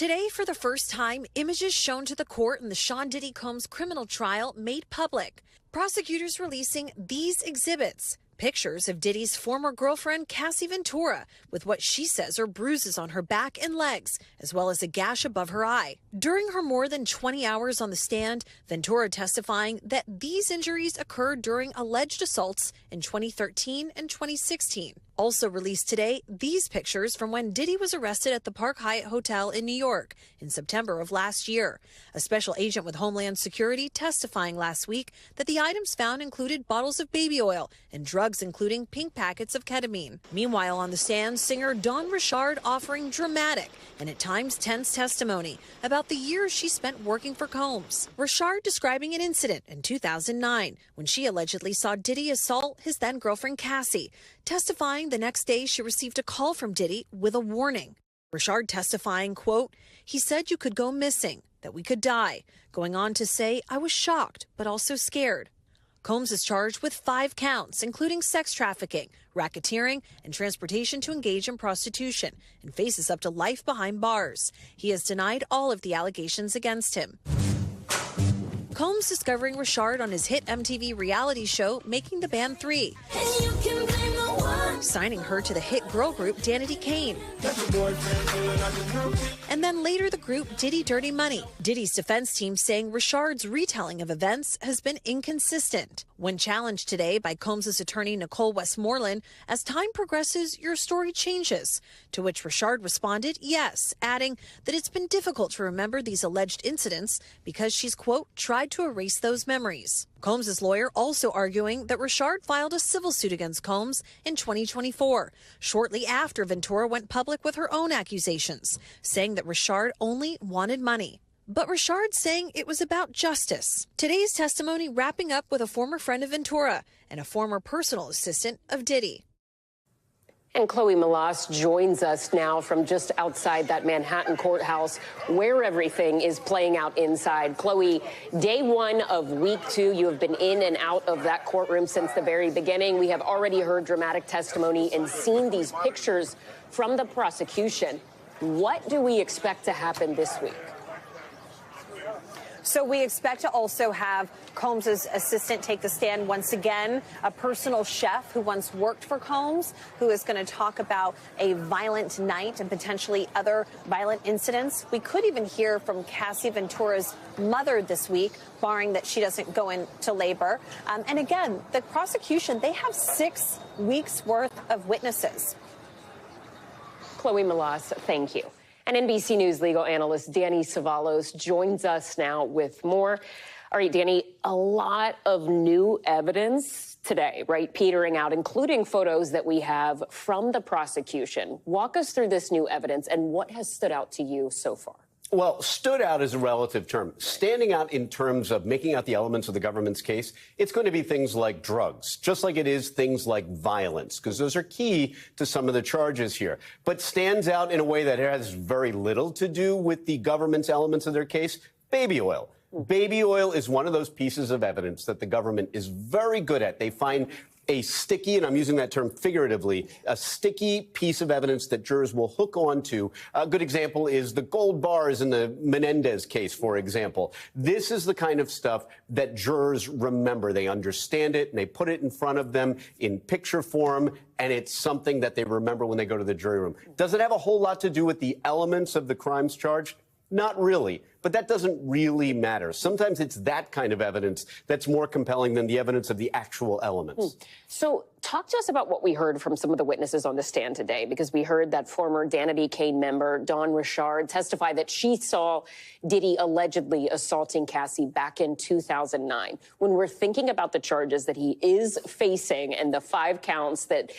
Today, for the first time, images shown to the court in the Sean Diddy Combs criminal trial made public. Prosecutors releasing these exhibits. Pictures of Diddy's former girlfriend, Cassie Ventura, with what she says are bruises on her back and legs, as well as a gash above her eye. During her more than 20 hours on the stand, Ventura testifying that these injuries occurred during alleged assaults in 2013 and 2016. Also released today, these pictures from when Diddy was arrested at the Park Hyatt Hotel in New York in September of last year. A special agent with Homeland Security testifying last week that the items found included bottles of baby oil and drugs including pink packets of ketamine. Meanwhile, on the stand, singer Dawn Richard offering dramatic and at times tense testimony about the years she spent working for Combs. Richard describing an incident in 2009 when she allegedly saw Diddy assault his then-girlfriend Cassie, testifying the next day she received a call from Diddy with a warning. Richard testifying, quote, "He said you could go missing, that we could die," going on to say, "I was shocked, but also scared." Combs is charged with 5 counts, including sex trafficking, racketeering, and transportation to engage in prostitution, and faces up to life behind bars. He has denied all of the allegations against him. Combs discovering Richard on his hit MTV reality show, Making the Band 3. Signing her to the hit girl group Danity Kane. And then later the group Diddy Dirty Money. Diddy's defense team saying Richard's retelling of events has been inconsistent. When challenged today by Combs' attorney Nicole Westmoreland, as time progresses, your story changes. To which Richard responded, yes, adding that it's been difficult to remember these alleged incidents because she's, quote, tried to erase those memories. Combs' lawyer also arguing that Richard filed a civil suit against Combs in 2024, shortly after Ventura went public with her own accusations, saying that Richard only wanted money. But Richard saying it was about justice. Today's testimony wrapping up with a former friend of Ventura and a former personal assistant of Diddy. And Chloe Melas joins us now from just outside that Manhattan courthouse where everything is playing out inside. Chloe, day 1 of week 2, you have been in and out of that courtroom since the very beginning. We have already heard dramatic testimony and seen these pictures from the prosecution. What do we expect to happen this week? So we expect to also have Combs' assistant take the stand once again, a personal chef who once worked for Combs, who is going to talk about a violent night and potentially other violent incidents. We could even hear from Cassie Ventura's mother this week, barring that she doesn't go into labor. And again, the prosecution, they have 6 weeks worth of witnesses. Chloe Melas, thank you. And NBC News legal analyst Danny Savalos joins us now with more. All right, Danny, a lot of new evidence today, right, petering out, including photos that we have from the prosecution. Walk us through this new evidence and what has stood out to you so far. Well, stood out is a relative term. Standing out in terms of making out the elements of the government's case, it's going to be things like drugs, just like it is things like violence, because those are key to some of the charges here. But stands out in a way that has very little to do with the government's elements of their case, baby oil. Baby oil is one of those pieces of evidence that the government is very good at. They find a sticky, and I'm using that term figuratively, a sticky piece of evidence that jurors will hook onto. A good example is the gold bars in the Menendez case, for example. This is the kind of stuff that jurors remember. They understand it, and they put it in front of them in picture form, and it's something that they remember when they go to the jury room. Does it have a whole lot to do with the elements of the crimes charged? Not really, but that doesn't really matter. Sometimes it's that kind of evidence that's more compelling than the evidence of the actual elements. So talk to us about what we heard from some of the witnesses on the stand today, because we heard that former Danity Kane member, Dawn Richard, testify that she saw Diddy allegedly assaulting Cassie back in 2009. When we're thinking about the charges that he is facing and the 5 counts that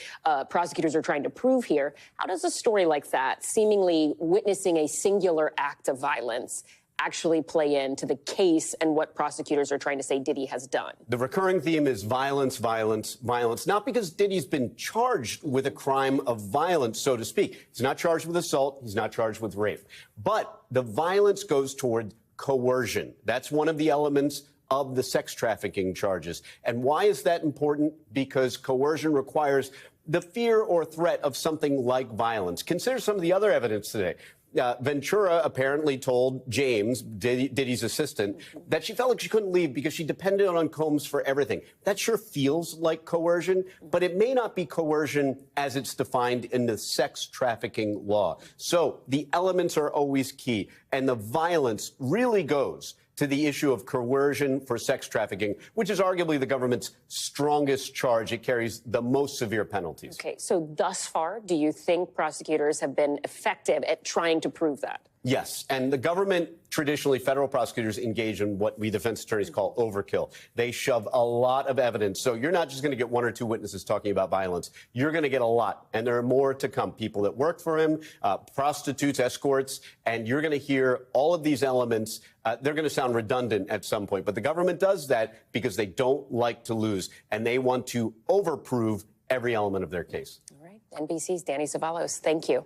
prosecutors are trying to prove here, how does a story like that, seemingly witnessing a singular act of violence, actually play into the case and what prosecutors are trying to say Diddy has done? The recurring theme is violence, violence, violence, not because Diddy's been charged with a crime of violence, so to speak. He's not charged with assault. He's not charged with rape. But the violence goes toward coercion. That's one of the elements of the sex trafficking charges. And why is that important? Because coercion requires the fear or threat of something like violence. Consider some of the other evidence today. Ventura apparently told James, Diddy's assistant, that she felt like she couldn't leave because she depended on Combs for everything. That sure feels like coercion, but it may not be coercion as it's defined in the sex trafficking law. So the elements are always key, and the violence really goes to the issue of coercion for sex trafficking, which is arguably the government's strongest charge. It carries the most severe penalties. Okay, so thus far, do you think prosecutors have been effective at trying to prove that? Yes, and the government, traditionally, federal prosecutors engage in what we defense attorneys call overkill. They shove a lot of evidence. So you're not just going to get one or two witnesses talking about violence. You're going to get a lot, and there are more to come. People that work for him, prostitutes, escorts, and you're going to hear all of these elements. They're going to sound redundant at some point, but the government does that because they don't like to lose, and they want to overprove every element of their case. All right, NBC's Danny Zavalos, thank you.